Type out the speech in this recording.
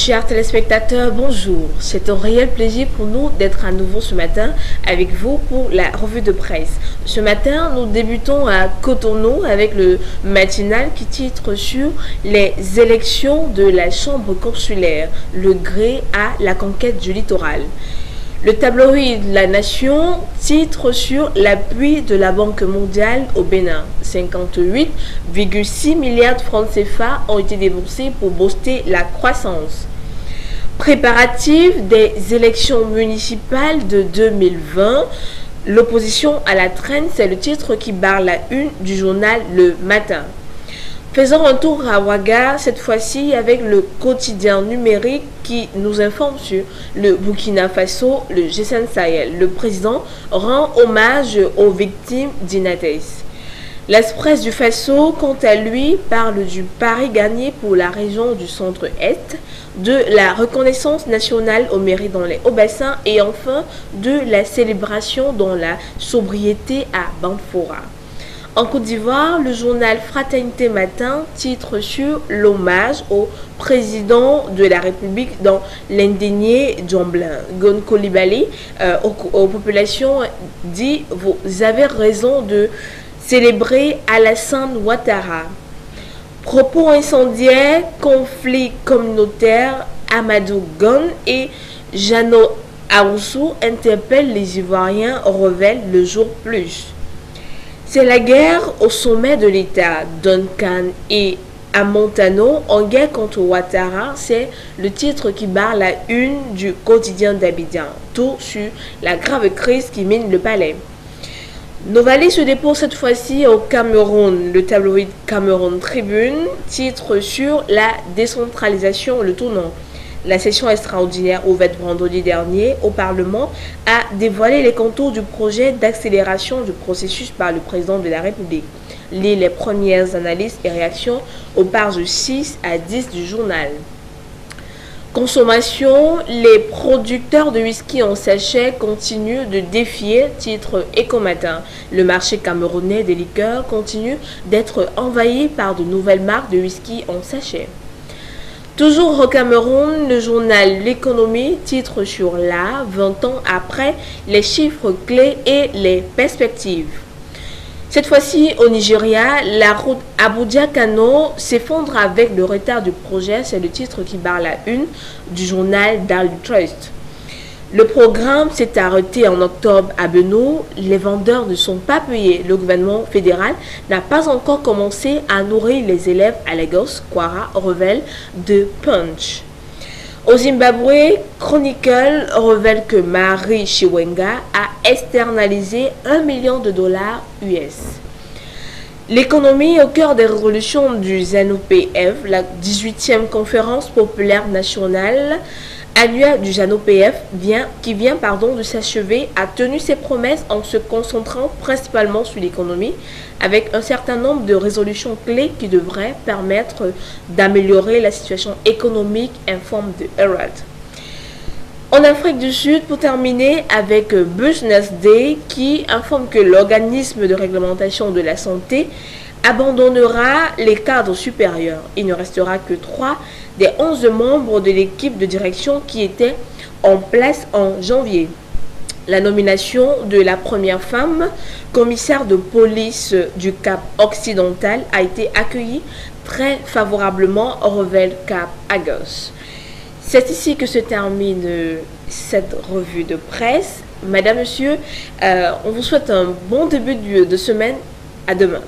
Chers téléspectateurs, bonjour. C'est un réel plaisir pour nous d'être à nouveau ce matin avec vous pour la revue de presse. Ce matin, nous débutons à Cotonou avec le matinal qui titre sur les élections de la chambre consulaire, le gré à la conquête du littoral. Le tabloïd La Nation titre sur l'appui de la Banque mondiale au Bénin. 58,6 milliards de francs CFA ont été déboursés pour booster la croissance. Préparatifs des élections municipales de 2020. L'opposition à la traîne, c'est le titre qui barre la une du journal Le Matin. Faisons un tour à Ouaga, cette fois-ci avec le quotidien numérique qui nous informe sur le Burkina Faso, le G5 Sahel. Le président rend hommage aux victimes d'Inates. L'Express du Faso, quant à lui, parle du pari gagné pour la région du centre-est, de la reconnaissance nationale au mérite dans les Hauts-Bassins et enfin de la célébration dans la sobriété à Bamfora. En Côte d'Ivoire, le journal Fraternité Matin titre sur l'hommage au président de la République dans l'indigné Djamblin. Gon Coulibaly aux populations dit « Vous avez raison de célébrer Alassane Ouattara ». Propos incendiaires, conflit communautaire, Amadou Gon et Jeannot Aoussou interpellent les Ivoiriens, révèle le jour plus. C'est la guerre au sommet de l'État. Duncan et Amontano en guerre contre Ouattara, c'est le titre qui barre la une du quotidien d'Abidjan. Tout sur la grave crise qui mine le palais. Novali se dépose cette fois-ci au Cameroun. Le tabloïd Cameroun Tribune titre sur la décentralisation, le tournant. La session extraordinaire ouverte vendredi dernier au Parlement a dévoilé les contours du projet d'accélération du processus par le président de la République. Lisez les premières analyses et réactions aux pages 6 à 10 du journal. Consommation, les producteurs de whisky en sachet continuent de défier, titre Ecomatin. Le marché camerounais des liqueurs continue d'être envahi par de nouvelles marques de whisky en sachet. Toujours au Cameroun, le journal L'économie titre sur la 20 ans après les chiffres clés et les perspectives. Cette fois-ci, au Nigeria, la route Abuja-Kano s'effondre avec le retard du projet. C'est le titre qui barre la une du journal Daily Trust. Le programme s'est arrêté en octobre à Benue. Les vendeurs ne sont pas payés. Le gouvernement fédéral n'a pas encore commencé à nourrir les élèves à Lagos, Kwara, révèle de Punch. Au Zimbabwe, Chronicle révèle que Mary Chiwenga a externalisé $1 million US. L'économie au cœur des résolutions du ZANU-PF, la 18e conférence populaire nationale annuelle du ZANU-PF qui vient de s'achever, a tenu ses promesses en se concentrant principalement sur l'économie avec un certain nombre de résolutions clés qui devraient permettre d'améliorer la situation économique, informe de Herald. En Afrique du Sud, pour terminer avec Business Day qui informe que l'organisme de réglementation de la santé abandonnera les cadres supérieurs. Il ne restera que 3 des 11 membres de l'équipe de direction qui étaient en place en janvier. La nomination de la première femme commissaire de police du Cap occidental a été accueillie très favorablement, révèle Cap Agos. C'est ici que se termine cette revue de presse. Madame, Monsieur, on vous souhaite un bon début de semaine. À demain.